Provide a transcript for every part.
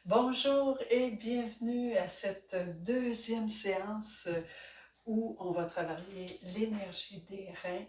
Bonjour et bienvenue à cette deuxième séance où on va travailler l'énergie des reins.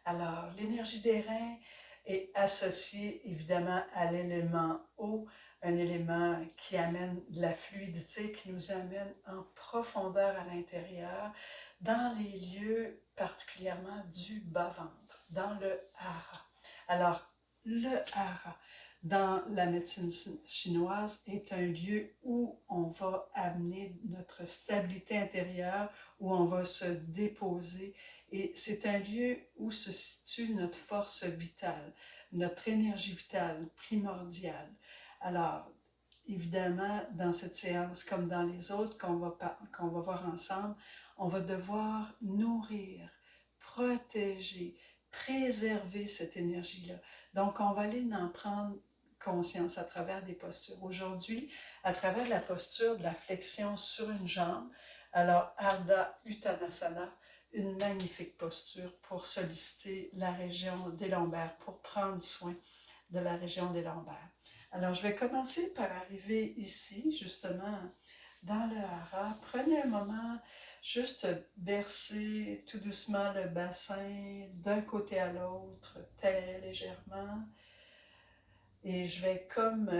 Alors, l'énergie des reins est associée évidemment à l'élément eau, un élément qui amène de la fluidité, qui nous amène en profondeur à l'intérieur, dans les lieux particulièrement du bas-ventre, dans le hara. Alors, le hara, dans la médecine chinoise, est un lieu où on va amener notre stabilité intérieure, où on va se déposer. Et c'est un lieu où se situe notre force vitale, notre énergie vitale primordiale. Alors, évidemment, dans cette séance, comme dans les autres qu'on va voir ensemble, on va devoir nourrir, protéger, préserver cette énergie-là. Donc, on va aller en prendre conscience à travers des postures. Aujourd'hui, à travers la posture de la flexion sur une jambe, alors Ardha Uttanasana, une magnifique posture pour solliciter la région des lombaires, pour prendre soin de la région des lombaires. Alors, je vais commencer par arriver ici, justement, dans le hara. Prenez un moment, juste bercer tout doucement le bassin d'un côté à l'autre, très légèrement. Et je vais comme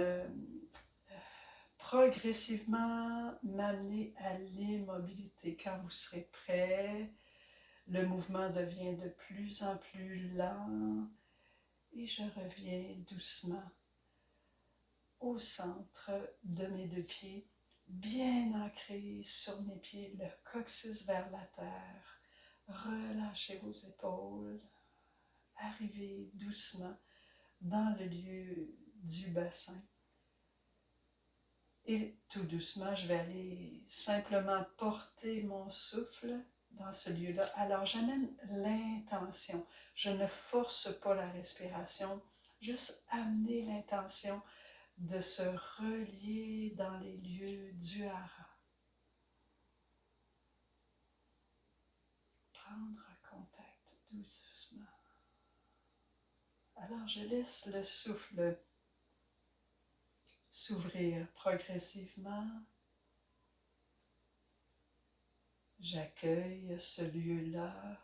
progressivement m'amener à l'immobilité. Quand vous serez prêt, le mouvement devient de plus en plus lent et je reviens doucement au centre de mes deux pieds, bien ancré sur mes pieds, le coccyx vers la terre. Relâchez vos épaules, arrivez doucement dans le lieu du bassin. Et tout doucement, je vais aller simplement porter mon souffle dans ce lieu-là. Alors, j'amène l'intention. Je ne force pas la respiration, juste amener l'intention de se relier dans les lieux du hara. Prendre contact doucement. Alors, je laisse le souffle s'ouvrir progressivement. J'accueille ce lieu-là.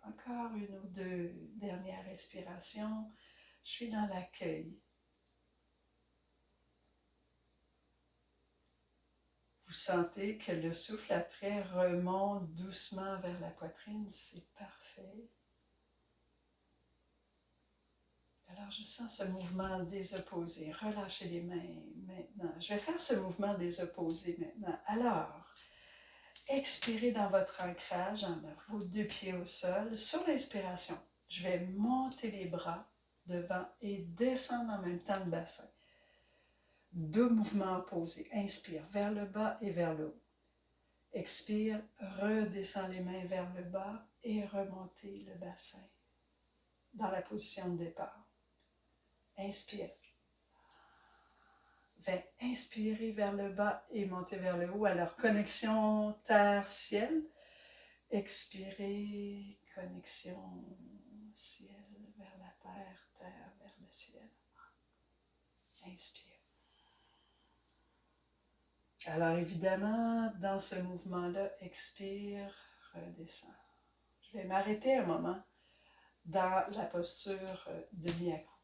Encore une ou deux dernières respirations. Je suis dans l'accueil. Vous sentez que le souffle après remonte doucement vers la poitrine. C'est parfait. Alors, je sens ce mouvement des opposés. Relâchez les mains maintenant. Je vais faire ce mouvement des opposés maintenant. Alors, expirez dans votre ancrage, en vos deux pieds au sol. Sur l'inspiration, je vais monter les bras devant et descendre en même temps le bassin. Deux mouvements opposés. Inspire vers le bas et vers le haut. Expire, redescends les mains vers le bas et remontez le bassin dans la position de départ. Inspire. Inspirez vers le bas et montez vers le haut. Alors, connexion terre-ciel. Expirez, connexion ciel vers la terre, terre vers le ciel. Inspire. Alors, évidemment, dans ce mouvement-là, expire, redescend. Je vais m'arrêter un moment dans la posture demi-accroupie.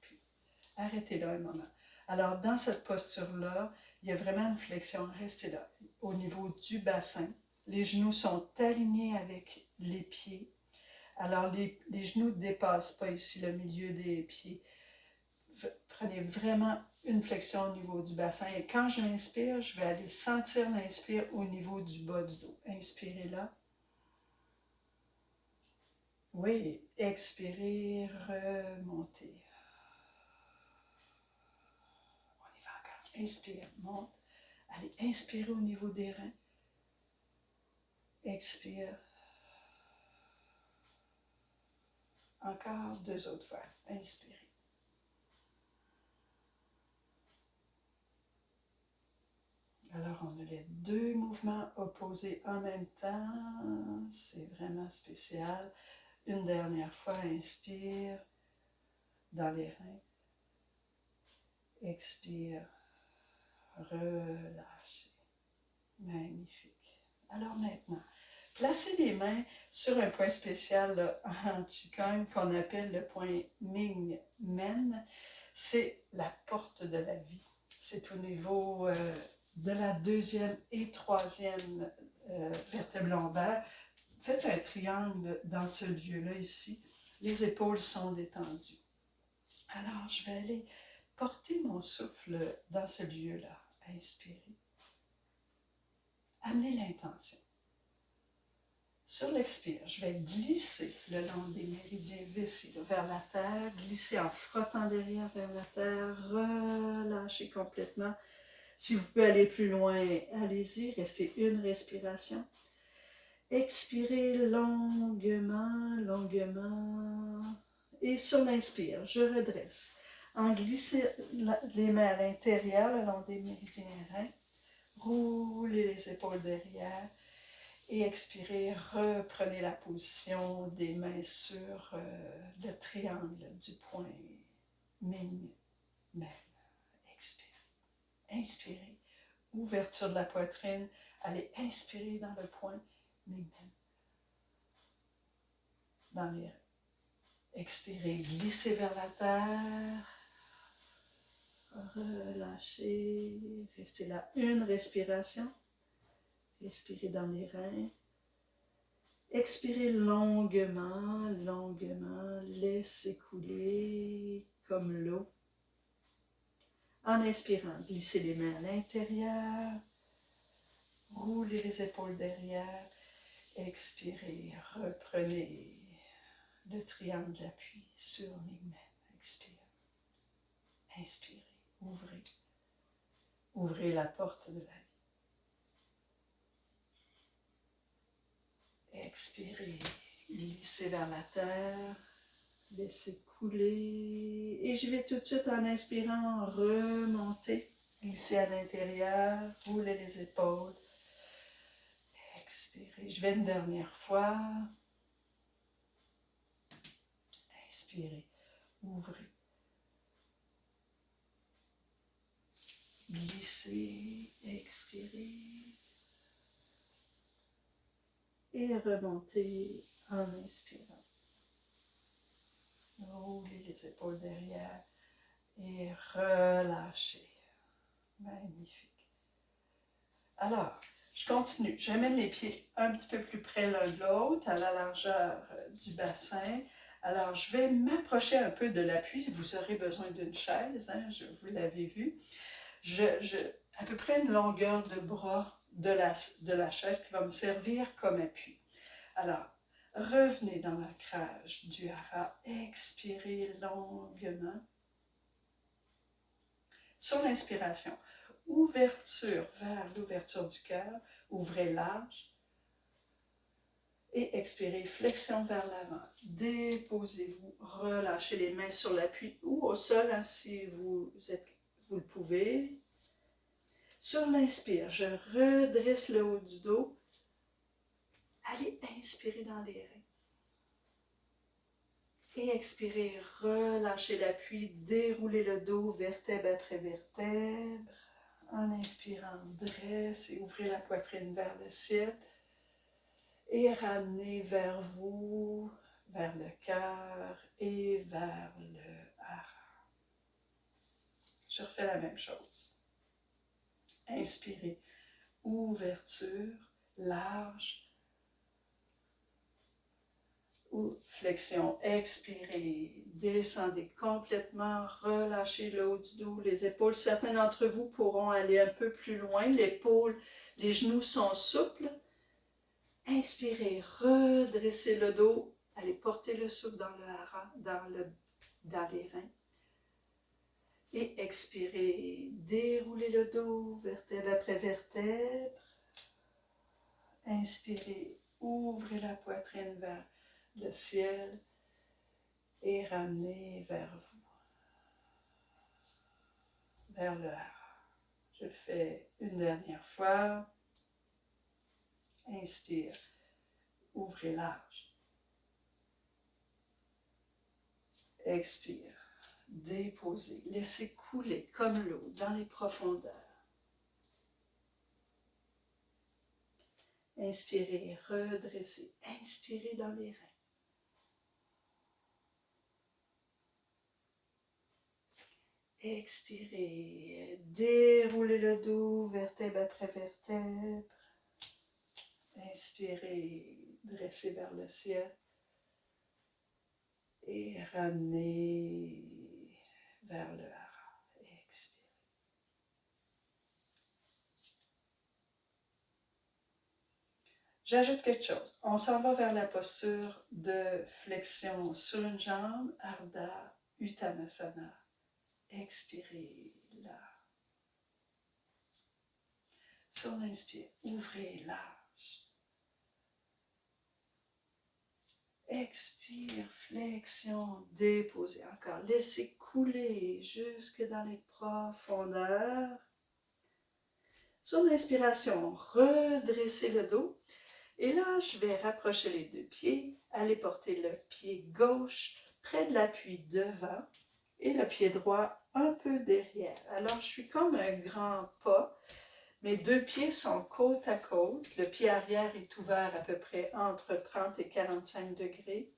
Arrêtez là un moment. Alors, dans cette posture-là, il y a vraiment une flexion. Restez là. Au niveau du bassin, les genoux sont alignés avec les pieds. Alors, les genoux ne dépassent pas ici le milieu des pieds. Prenez vraiment une flexion au niveau du bassin. Et quand je m'inspire, je vais aller sentir l'inspire au niveau du bas du dos. Inspirez là. Oui, expirez, remontez. On y va encore. Inspire, monte. Allez, inspirez au niveau des reins. Expire. Encore deux autres fois. Inspirez. Alors, on a les deux mouvements opposés en même temps. C'est vraiment spécial. Une dernière fois, inspire dans les reins. Expire. Relâchez. Magnifique. Alors maintenant, placez les mains sur un point spécial là, en Qigong qu'on appelle le point Ming Men. C'est la porte de la vie. C'est au niveau de la deuxième et troisième vertèbre lombaire. Faites un triangle dans ce lieu-là ici. Les épaules sont détendues. Alors, je vais aller porter mon souffle dans ce lieu-là. Inspirez. Amenez l'intention. Sur l'expire, je vais glisser le long des méridiens vessiers vers la terre, glisser en frottant derrière vers la terre, relâchez complètement. Si vous pouvez aller plus loin, allez-y, restez une respiration. Expirez longuement, longuement. Et sur l'inspire, je redresse. En glissant les mains à l'intérieur, le long des méridiens reins, roulez les épaules derrière. Et expirez, reprenez la position des mains sur le triangle du point Ming Men. Expirez. Inspirez. Ouverture de la poitrine. Allez inspirer dans le point Ming Men. Dans les reins. Expirez, glissez vers la terre. Relâchez. Restez là. Une respiration. Expirez dans les reins. Expirez longuement, longuement. Laissez couler comme l'eau. En inspirant, glissez les mains à l'intérieur. Roulez les épaules derrière. Expirez, reprenez le triangle d'appui sur Ming Men. Expirez. Inspirez, ouvrez. Ouvrez la porte de la vie. Expirez, glissez vers la terre, laissez couler. Et je vais tout de suite en inspirant remonter, glisser à l'intérieur, rouler les épaules. Expirez, je vais une dernière fois. Inspirez, ouvrez. Glissez, expirez. Et remontez en inspirant. Roulez les épaules derrière et relâchez. Magnifique. Alors, je continue. J'amène les pieds un petit peu plus près l'un de l'autre, à la largeur du bassin. Alors, je vais m'approcher un peu de l'appui. Vous aurez besoin d'une chaise, hein, vous l'avez vu. À peu près une longueur de bras de la chaise qui va me servir comme appui. Alors, revenez dans l'ancrage du hara, expirez longuement. Sur l'inspiration, ouverture vers l'ouverture du cœur, ouvrez large. Et expirez, flexion vers l'avant. Déposez-vous, relâchez les mains sur l'appui ou au sol hein, si vous le pouvez. Sur l'inspire, je redresse le haut du dos. Allez inspirer dans les reins. Et expirez, relâchez l'appui, déroulez le dos vertèbre après vertèbre. En inspirant, dressez, ouvrez la poitrine vers le ciel. Et ramenez vers vous, vers le cœur et vers le hara. Je refais la même chose. Inspirez, ouverture, large. Ou flexion, expirez, descendez complètement, relâchez le haut du dos, les épaules. Certains d'entre vous pourront aller un peu plus loin, les genoux sont souples. Inspirez, redressez le dos, allez porter le souffle dans le hara, dans les reins. Et expirez, déroulez le dos, vertèbre après vertèbre. Inspirez, ouvrez la poitrine vers le ciel et ramenez vers vous, vers le hara. Je le fais une dernière fois. Inspire, ouvrez large. Expire, déposer, laissez couler comme l'eau dans les profondeurs. Inspirez, redressez, inspirez dans les reins. Expirez, déroulez le dos, vertèbre après vertèbre. Inspirez, dressez vers le ciel. Et ramenez vers le hara. Expirez. J'ajoute quelque chose. On s'en va vers la posture de flexion sur une jambe, Ardha Uttanasana. Expirez là. Sur l'inspire, ouvrez large. Expire, flexion, déposez encore. Laissez couler jusque dans les profondeurs. Sur l'inspiration, redressez le dos. Et là, je vais rapprocher les deux pieds, aller porter le pied gauche près de l'appui devant et le pied droit un peu derrière. Alors, je suis comme un grand pas. Mes deux pieds sont côte à côte. Le pied arrière est ouvert à peu près entre 30 et 45 degrés.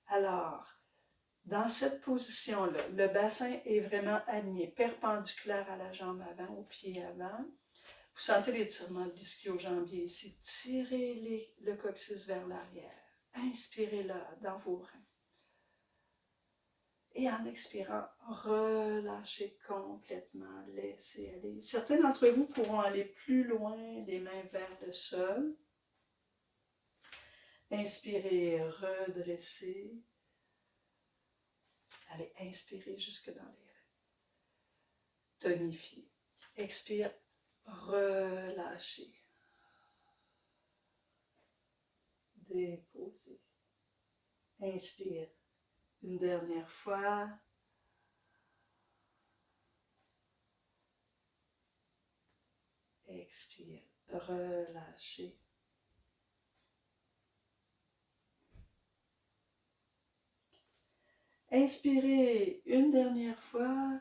Alors, dans cette position-là, le bassin est vraiment aligné, perpendiculaire à la jambe avant, au pied avant. Vous sentez l'étirement de l'ischio-jambier ici. Tirez le coccyx vers l'arrière. Inspirez là dans vos reins. Et en expirant, relâchez complètement, laissez aller. Certains d'entre vous pourront aller plus loin, les mains vers le sol. Inspirez, redressez. Allez, inspirez jusque dans les reins. Tonifiez. Expire, relâchez. Déposez. Inspire. Une dernière fois. Expire, relâchez. Inspirez une dernière fois,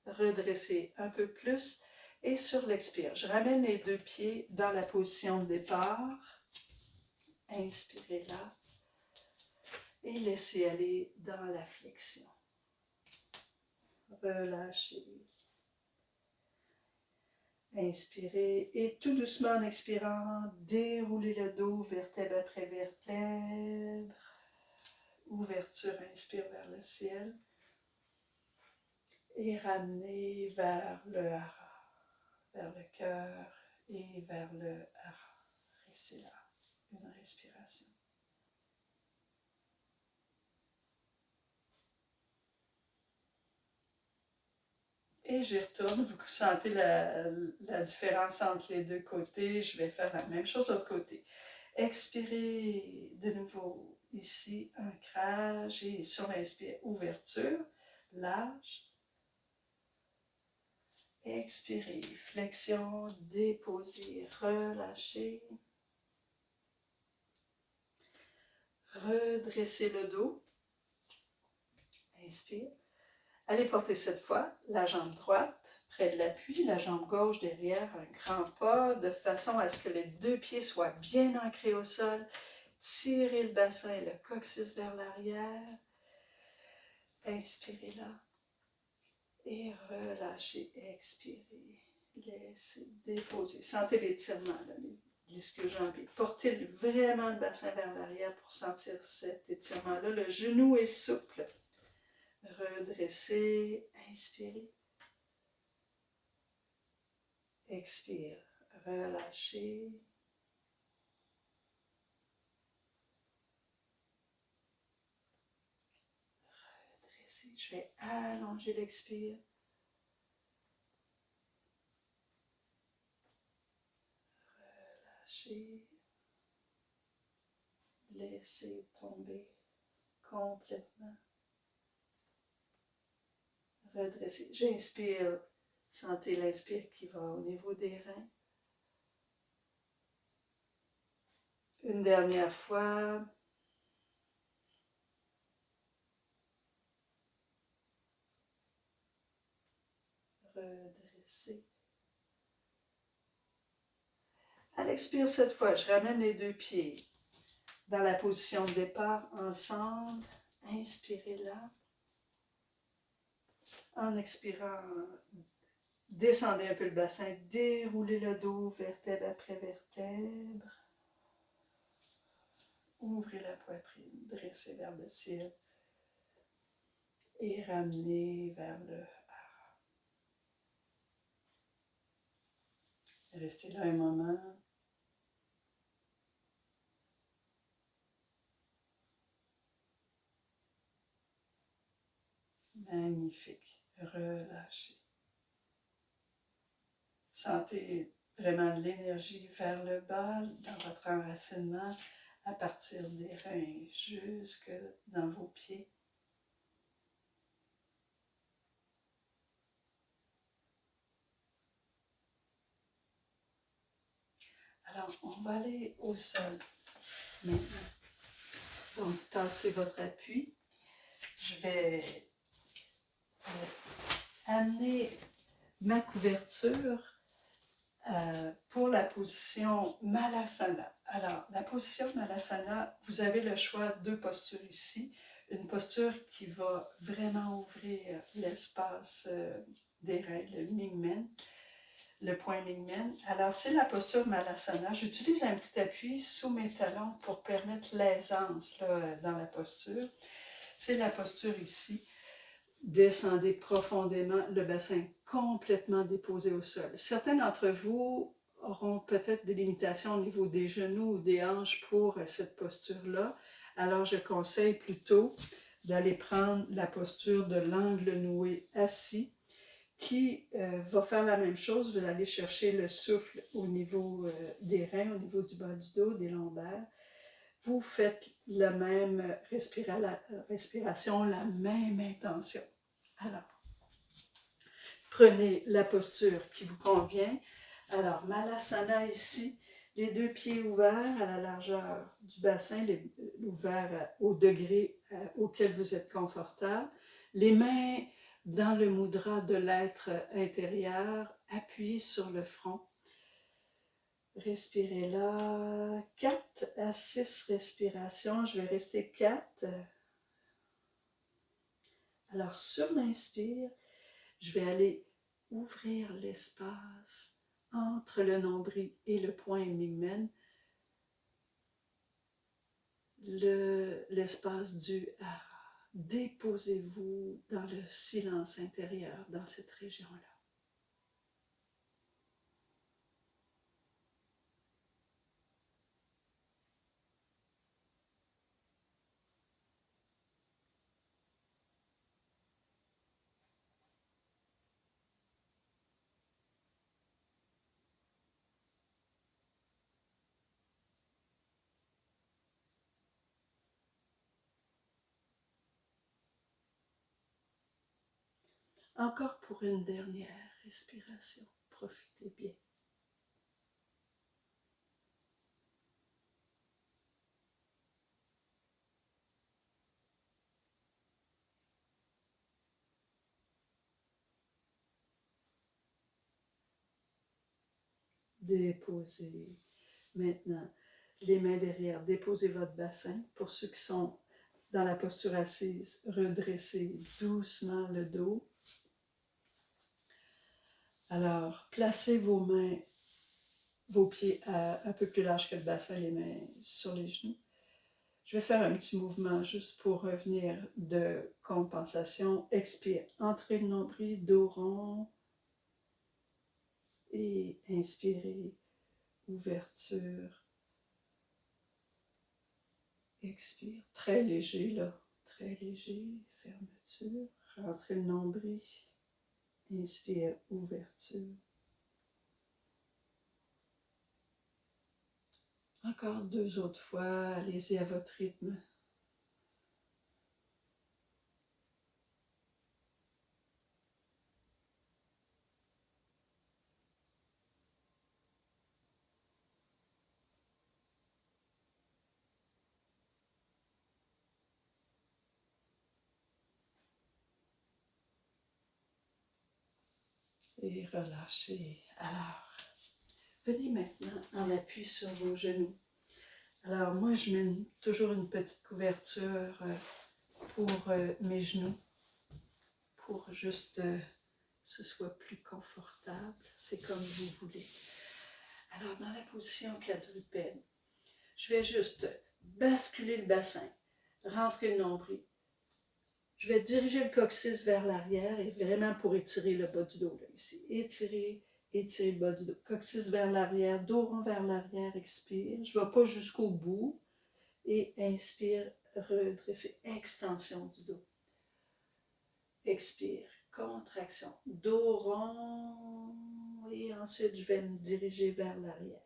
redressez un peu plus et sur l'expire, je ramène les deux pieds dans la position de départ. Inspirez là et laissez aller dans la flexion. Relâchez. Inspirez et tout doucement en expirant, déroulez le dos vertèbre après vertèbre. Ouverture, inspire vers le ciel. Et ramenez vers le hara, vers le cœur et vers le hara. Restez là, une respiration. Et j'y retourne, vous sentez la différence entre les deux côtés. Je vais faire la même chose de l'autre côté. Expirez de nouveau ici, ancrage et sur l'inspire, ouverture, lâche. Expirez, flexion, déposez, relâchez. Redressez le dos. Inspire. Allez porter cette fois la jambe droite près de l'appui, la jambe gauche derrière, un grand pas, de façon à ce que les deux pieds soient bien ancrés au sol. Tirez le bassin et le coccyx vers l'arrière. Inspirez là. Et relâchez, expirez. Laissez déposer. Sentez l'étirement, l'ischio-jambier. Portez vraiment le bassin vers l'arrière pour sentir cet étirement-là. Le genou est souple. Redressez, inspirez. Expire, relâchez. Redressez. Je vais allonger l'expire. Relâchez. Laissez tomber complètement. Redressez. J'inspire. Sentez l'inspire qui va au niveau des reins. Une dernière fois. redresser. À l'expire cette fois, je ramène les deux pieds dans la position de départ ensemble. Inspirez là. En expirant, descendez un peu le bassin, déroulez le dos vertèbre après vertèbre. Ouvrez la poitrine, dressez vers le ciel et ramenez vers le haut. Restez là un moment. Magnifique. Relâchez. Sentez vraiment l'énergie vers le bas dans votre enracinement à partir des reins jusque dans vos pieds. Alors, on va aller au sol maintenant. Donc, tassez votre appui. Je vais amener ma couverture pour la position Malasana. Alors, la position Malasana, vous avez le choix de deux postures ici. Une posture qui va vraiment ouvrir l'espace des reins, le Mingmen, le point Mingmen. Alors, c'est la posture Malasana. J'utilise un petit appui sous mes talons pour permettre l'aisance dans la posture. C'est la posture ici. Descendez profondément, le bassin complètement déposé au sol. Certains d'entre vous auront peut-être des limitations au niveau des genoux ou des hanches pour cette posture-là. Alors, je conseille plutôt d'aller prendre la posture de l'angle noué assis qui va faire la même chose. Vous allez chercher le souffle au niveau des reins, au niveau du bas du dos, des lombaires. Vous faites la même respiration, la même intention. Alors, prenez la posture qui vous convient. Alors, Malasana ici, les deux pieds ouverts à la largeur du bassin, ouverts au degré auquel vous êtes confortable. Les mains dans le mudra de l'être intérieur, appuyez sur le front. Respirez là, 4 à 6 respirations, je vais rester 4. Alors sur l'inspire, je vais aller ouvrir l'espace entre le nombril et le point Mingmen, l'espace du Hara. Déposez-vous dans le silence intérieur, dans cette région-là. Encore pour une dernière respiration. Profitez bien. Déposez maintenant les mains derrière. Déposez votre bassin. Pour ceux qui sont dans la posture assise, redressez doucement le dos. Alors, placez vos mains, vos pieds un peu plus larges que le bassin, les mains sur les genoux. Je vais faire un petit mouvement juste pour revenir de compensation. Expire, entrez le nombril, dos rond. Et inspirez, ouverture. Expire, très léger là, très léger, fermeture. Rentrez le nombril. Inspire, ouverture. Encore 2 autres fois, allez-y à votre rythme. et relâchez. Alors, venez maintenant en appui sur vos genoux. Alors, moi, je mets toujours une petite couverture pour mes genoux, pour juste que ce soit plus confortable. C'est comme vous voulez. Alors, dans la position quadrupède, je vais juste basculer le bassin, rentrer le nombril. Je vais diriger le coccyx vers l'arrière et vraiment pour étirer le bas du dos, là, ici. Étirer, étirer le bas du dos. Coccyx vers l'arrière, dos rond vers l'arrière, expire. Je ne vais pas jusqu'au bout. Et inspire, redresser, extension du dos. Expire, contraction, dos rond. Et ensuite, je vais me diriger vers l'arrière.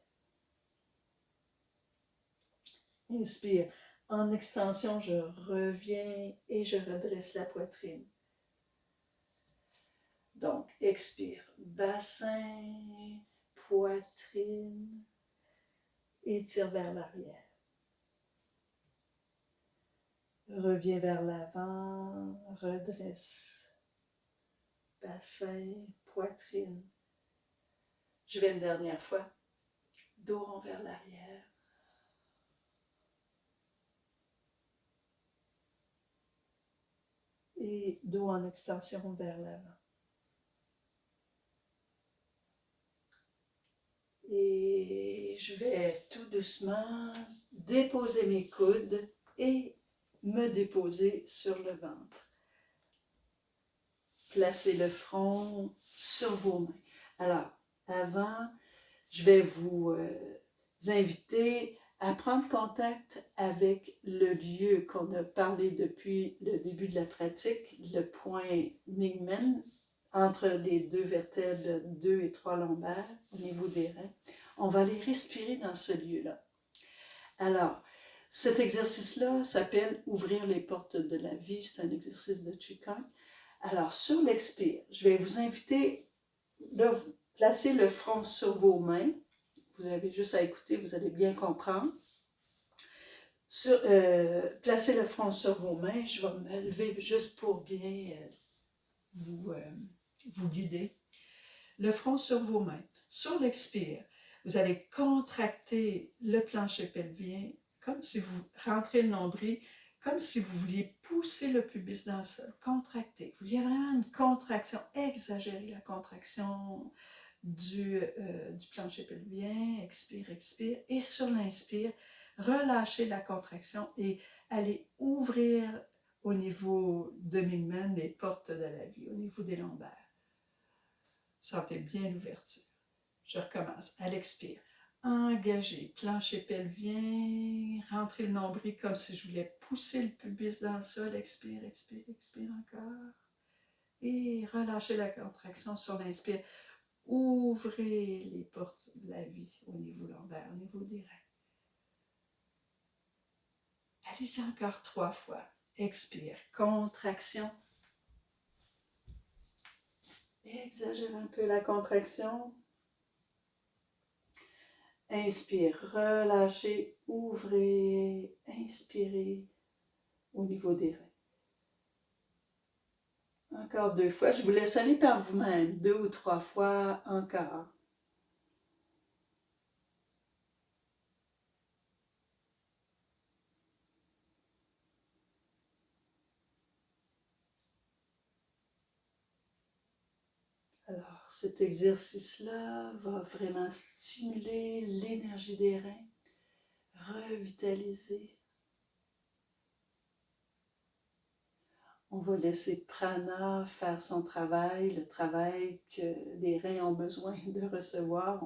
Inspire. En extension, je reviens et je redresse la poitrine. Donc, expire. Bassin, poitrine, étire vers l'arrière. Reviens vers l'avant, redresse. Bassin, poitrine. Je vais une dernière fois. Dos rond vers l'arrière. Et dos en extension vers l'avant. Et je vais tout doucement déposer mes coudes et me déposer sur le ventre. Placez le front sur vos mains. Alors, avant, je vais vous inviter à prendre contact avec le lieu qu'on a parlé depuis le début de la pratique, le point Mingmen, entre les deux vertèbres 2 et 3 lombaires, au niveau des reins. On va aller respirer dans ce lieu-là. Alors, cet exercice-là s'appelle « Ouvrir les portes de la vie ». C'est un exercice de Qigong. Alors, sur l'expire, je vais vous inviter à placer le front sur vos mains. Vous avez juste à écouter, vous allez bien comprendre. Placez le front sur vos mains. Je vais me lever juste pour bien vous guider. Le front sur vos mains. Sur l'expire, vous allez contracter le plancher pelvien comme si vous rentrez le nombril, comme si vous vouliez pousser le pubis dans le sol. Contracter. Il y a vraiment une contraction. Exagérez la contraction du plancher pelvien. Expire, expire. Et sur l'inspire, relâchez la contraction et allez ouvrir au niveau de Mingmen les portes de la vie, au niveau des lombaires. Sentez bien l'ouverture. Je recommence. À l'expire. Engagez, plancher pelvien, rentrez le nombril comme si je voulais pousser le pubis dans le sol. Expire, expire, expire encore. Et relâchez la contraction sur l'inspire. Ouvrez les portes de la vie au niveau lombaire, au niveau des reins. Allez-y encore 3 fois. Expire, contraction. Exagère un peu la contraction. Inspire, relâchez, ouvrez, inspirez au niveau des reins. Encore 2 fois. Je vous laisse aller par vous-même. 2 ou 3 fois encore. Alors, cet exercice-là va vraiment stimuler l'énergie des reins, revitaliser. On va laisser Prana faire son travail, le travail que les reins ont besoin de recevoir.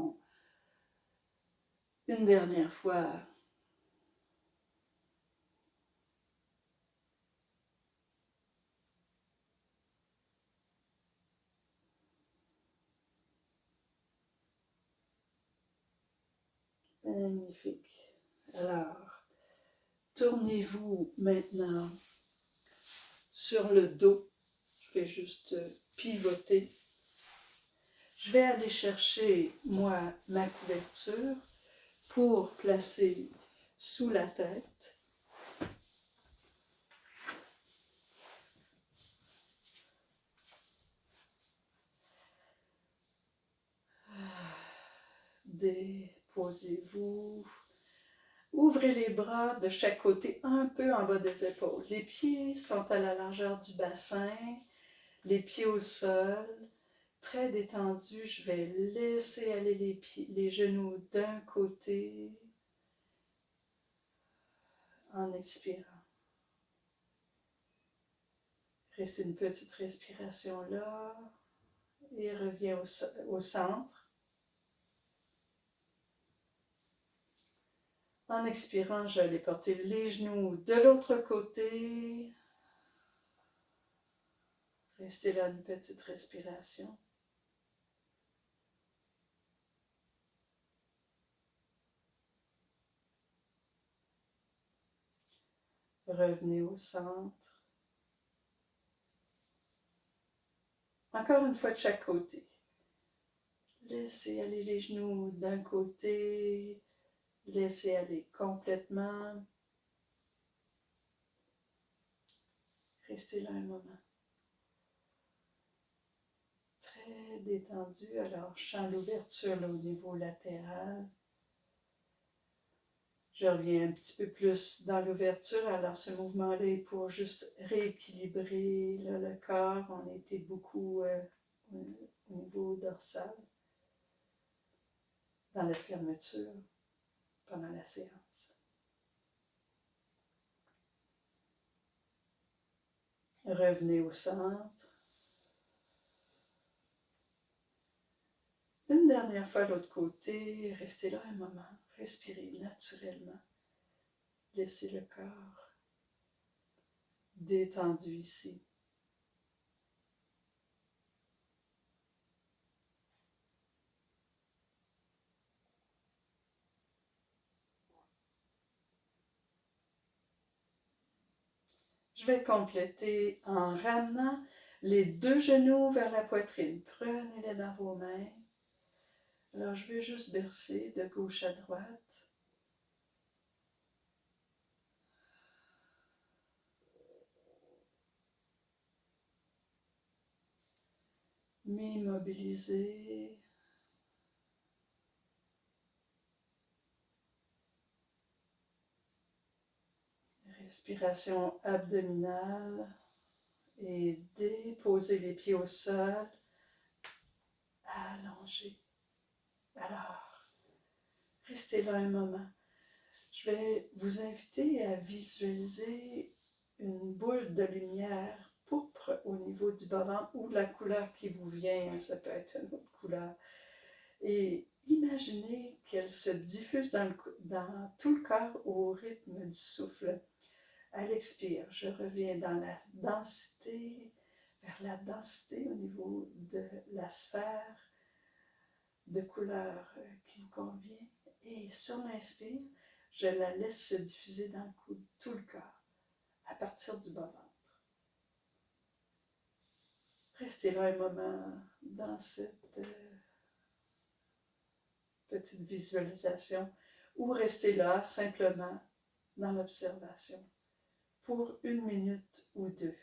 Une dernière fois. Magnifique. Alors, tournez-vous maintenant sur le dos. Je vais juste pivoter. Je vais aller chercher, moi, ma couverture pour placer sous la tête. Déposez-vous. Ouvrez les bras de chaque côté, un peu en bas des épaules. Les pieds sont à la largeur du bassin, les pieds au sol, très détendus. Je vais laisser aller les genoux d'un côté en expirant. Restez une petite respiration là et reviens au centre. En expirant, je vais aller porter les genoux de l'autre côté. Restez là une petite respiration. Revenez au centre. Encore une fois de chaque côté. Laissez aller les genoux d'un côté. Laissez aller complètement. Restez là un moment. Très détendu. Alors, je sens l'ouverture au niveau latéral. Je reviens un petit peu plus dans l'ouverture. Alors, ce mouvement-là est pour juste rééquilibrer là, le corps. On était beaucoup au niveau dorsal, dans la fermeture, pendant la séance. Revenez au centre. Une dernière fois de l'autre côté. Restez là un moment. Respirez naturellement. Laissez le corps détendu ici. Je vais compléter en ramenant les deux genoux vers la poitrine. Prenez-les dans vos mains. Alors, je vais juste bercer de gauche à droite. M'immobiliser. Respiration abdominale. Et déposez les pieds au sol. Allongez. Alors, restez là un moment. Je vais vous inviter à visualiser une boule de lumière pourpre au niveau du bas-ventre ou la couleur qui vous vient, ça peut être une autre couleur. Et imaginez qu'elle se diffuse dans tout le corps au rythme du souffle. À l'expire, je reviens dans la densité, vers la densité au niveau de la sphère de couleur qui vous convient. Et sur l'inspire, je la laisse se diffuser dans tout le corps, à partir du bas-ventre. Restez là un moment dans cette petite visualisation ou restez là simplement dans l'observation pour 1 minute ou 2.